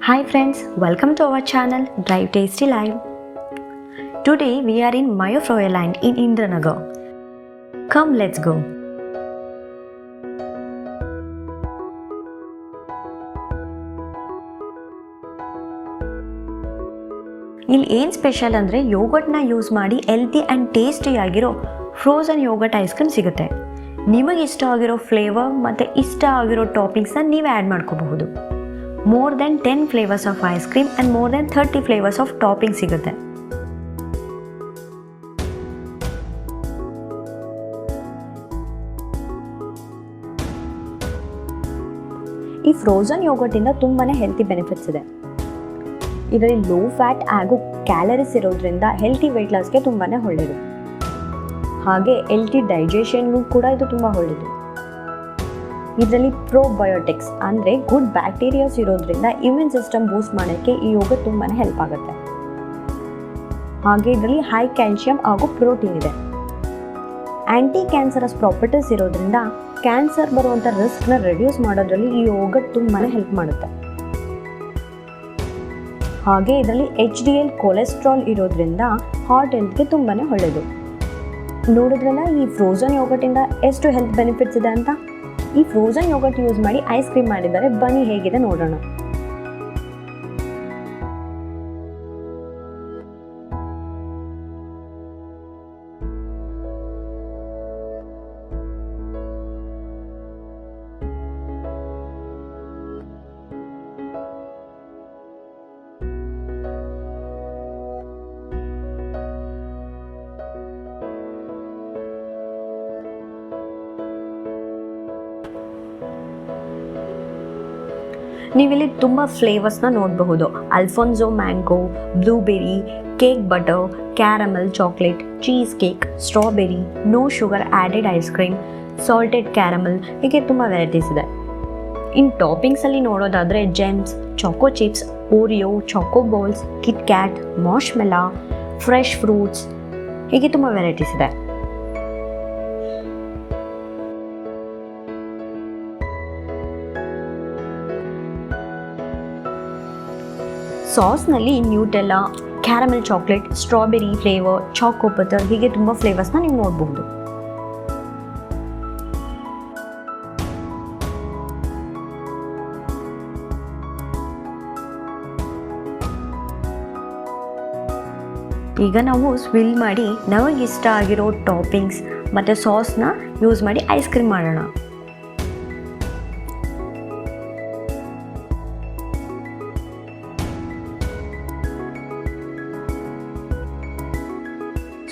Hi friends, welcome to our channel Drive Tasty Live. Today we are in MyFroyoLand in Indranagar. Come, let's go. ಇಲ್ಲಿ ಏನು special ಅಂದರೆ ಯೋಗರ್ಟ್ನ use ಮಾಡಿ healthy and tasty ಆಗಿರೋ frozen yoghurt ice cream ಸಿಗುತ್ತೆ. ನಿಮಗೆ ಇಷ್ಟ ಆಗಿರೋ flavour ಮತ್ತು ಇಷ್ಟ ಆಗಿರೋ ಟಾಪಿಂಗ್ಸ್ನ ನೀವೇ ಆ್ಯಡ್ ಮಾಡ್ಕೋಬಹುದು. More than 10 flavors of ice cream and more than 30 flavors of toppings ಸಿಗುತ್ತೆ. ಈ ಫ್ರೋಝನ್ ಯೋಗರ್ಟ್ ಇಂದ ತುಂಬಾನೇ ಹೆಲ್ತಿ ಬೆನಿಫಿಟ್ಸ್ ಇದೆ. ಇದರಲ್ಲಿ ಲೋ ಫ್ಯಾಟ್ ಹಾಗೂ ಕ್ಯಾಲರೀಸ್ ಇರೋದ್ರಿಂದ ಹೆಲ್ತಿ ವೆಯ್ಟ್ ಲಾಸ್ಗೆ ತುಂಬಾನೇ ಒಳ್ಳೆಯದು. ಹಾಗೆ ಹೆಲ್ತಿ ಡೈಜೆಷನ್ಗೂ ಕೂಡ ಇದು ತುಂಬ ಒಳ್ಳೆಯದು. ಇದರಲ್ಲಿ ಪ್ರೋಬಯೋಟಿಕ್ಸ್ ಅಂದರೆ ಗುಡ್ ಬ್ಯಾಕ್ಟೀರಿಯಾಸ್ ಇರೋದ್ರಿಂದ ಇಮ್ಯೂನ್ ಸಿಸ್ಟಮ್ ಬೂಸ್ಟ್ ಮಾಡೋಕ್ಕೆ ಈ ಯೋಗರ್ಟ್ ತುಂಬಾ ಹೆಲ್ಪ್ ಆಗುತ್ತೆ. ಹಾಗೆ ಇದರಲ್ಲಿ ಹೈ ಕ್ಯಾಲ್ಶಿಯಂ ಹಾಗೂ ಪ್ರೋಟೀನ್ ಇದೆ. ಆ್ಯಂಟಿ ಕ್ಯಾನ್ಸರಸ್ ಪ್ರಾಪರ್ಟೀಸ್ ಇರೋದ್ರಿಂದ ಕ್ಯಾನ್ಸರ್ ಬರುವಂಥ ರಿಸ್ಕ್ನ ರೆಡ್ಯೂಸ್ ಮಾಡೋದ್ರಲ್ಲಿ ಈ ಯೋಗರ್ಟ್ ತುಂಬಾ ಹೆಲ್ಪ್ ಮಾಡುತ್ತೆ. ಹಾಗೆ ಇದರಲ್ಲಿ HDL ಕೊಲೆಸ್ಟ್ರಾಲ್ ಇರೋದ್ರಿಂದ ಹಾರ್ಟ್ ಹೆಲ್ತ್ಗೆ ತುಂಬಾ ಒಳ್ಳೆಯದು. ನೋಡಿದ್ರಲ್ಲ ಈ ಫ್ರೋಝನ್ ಯೋಗರ್ಟಿಂದ ಎಷ್ಟು ಹೆಲ್ತ್ ಬೆನಿಫಿಟ್ಸ್ ಇದೆ ಅಂತ. ಈ ಫ್ರೋಝನ್ ಯೋಗರ್ಟ್ ಯೂಸ್ ಮಾಡಿ ಐಸ್ ಕ್ರೀಮ್ ಮಾಡಿದ್ದಾರೆ, ಬನ್ನಿ ಹೇಗಿದೆ ನೋಡೋಣ. ನೀವಿಲ್ಲಿ ತುಂಬ ಫ್ಲೇವರ್ಸ್ನ ನೋಡಬಹುದು. Alphonso mango, blueberry, cake butter, caramel chocolate, cheesecake, strawberry, no sugar added ice cream, salted caramel, ಹೀಗೆ ತುಂಬ ವೆರೈಟೀಸ್ ಇದೆ. ಇನ್ನು ಟಾಪಿಂಗ್ಸಲ್ಲಿ ನೋಡೋದಾದರೆ Gems, choco chips, Oreo, choco balls, Kit Kat, marshmallow, fresh fruits, ಹೀಗೆ ತುಂಬ ವೆರೈಟೀಸ್ ಇದೆ. ಸಾಸ್ನಲ್ಲಿ Nutella, caramel chocolate, strawberry flavour, choco butter, ಹೀಗೆ ತುಂಬ ಫ್ಲೇವರ್ಸ್ನ ನೀವು ನೋಡಬಹುದು. ಈಗ ನಾವು ಸ್ವಿಲ್ ಮಾಡಿ ನಮಗಿಷ್ಟ ಆಗಿರೋ ಟಾಪಿಂಗ್ಸ್ ಮತ್ತು ಸಾಸ್ನ ಯೂಸ್ ಮಾಡಿ ಐಸ್ ಕ್ರೀಮ್ ಮಾಡೋಣ.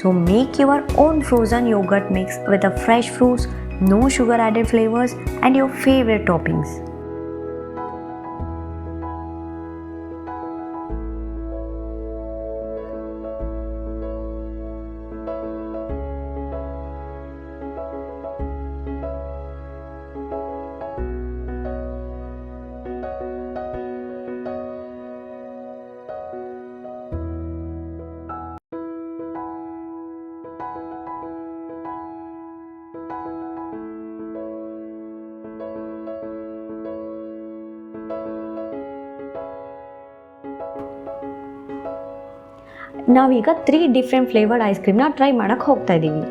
So make your own frozen yogurt mix with the fresh fruits, no sugar added flavors and your favorite toppings. ನಾವೀಗ 3 ಡಿಫ್ರೆಂಟ್ ಫ್ಲೇವರ್ಡ್ ಐಸ್ ಕ್ರೀಮ್ನ ಟ್ರೈ ಮಾಡಕ್ಕೆ ಹೋಗ್ತಾ ಇದ್ದೀವಿ.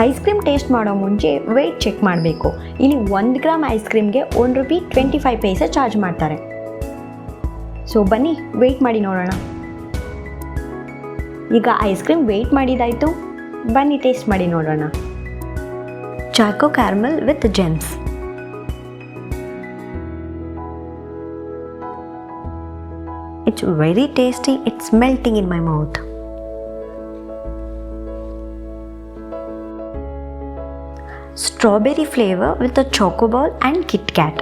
ಐಸ್ ಕ್ರೀಮ್ ಟೇಸ್ಟ್ ಮಾಡೋ ಮುಂಚೆ ವೆಯ್ಟ್ ಚೆಕ್ ಮಾಡಬೇಕು. ಇಲ್ಲಿ 1 ಗ್ರಾಮ್ ಐಸ್ ಕ್ರೀಮ್ಗೆ ₹1.25 ಚಾರ್ಜ್ ಮಾಡ್ತಾರೆ. So ಬನ್ನಿ ವೆಯ್ಟ್ ಮಾಡಿ ನೋಡೋಣ. ಈಗ ಐಸ್ ಕ್ರೀಮ್ ವೆಯ್ಟ್ ಮಾಡಿದಾಯಿತು, ಬನ್ನಿ ಟೇಸ್ಟ್ ಮಾಡಿ ನೋಡೋಣ. Chacko caramel with gems. It's very tasty, it's melting in my mouth. Strawberry flavor with a choco ball and Kit Kat.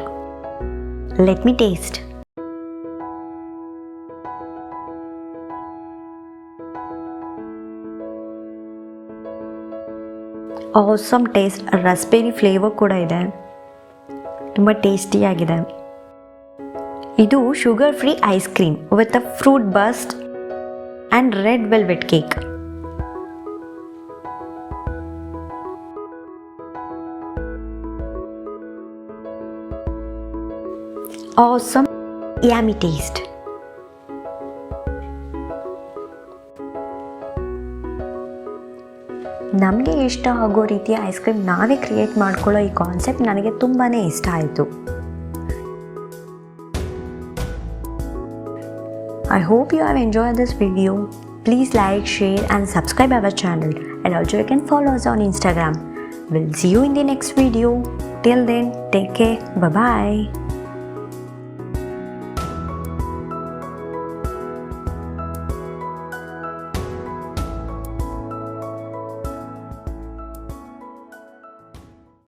Let me taste. Awesome taste. Raspberry flavor ಕೂಡ ಇದೆ, ತುಂಬ ಟೇಸ್ಟಿಯಾಗಿದೆ. ಇದು sugar free ice cream with a fruit burst and red velvet cake. Awesome, yummy taste. ನಮಗೆ ಇಷ್ಟ ಆಗೋ ರೀತಿಯ ice cream ನಾವೇ ಕ್ರಿಯೇಟ್ ಮಾಡ್ಕೊಳ್ಳೋ ಈ ಕಾನ್ಸೆಪ್ಟ್ ನನಗೆ ತುಂಬಾ ಇಷ್ಟ ಆಯಿತು. I hope you have enjoyed this video. Please like, share and subscribe our channel, and also you can follow us on Instagram. We'll see you in the next video. Till then, take care. Bye bye.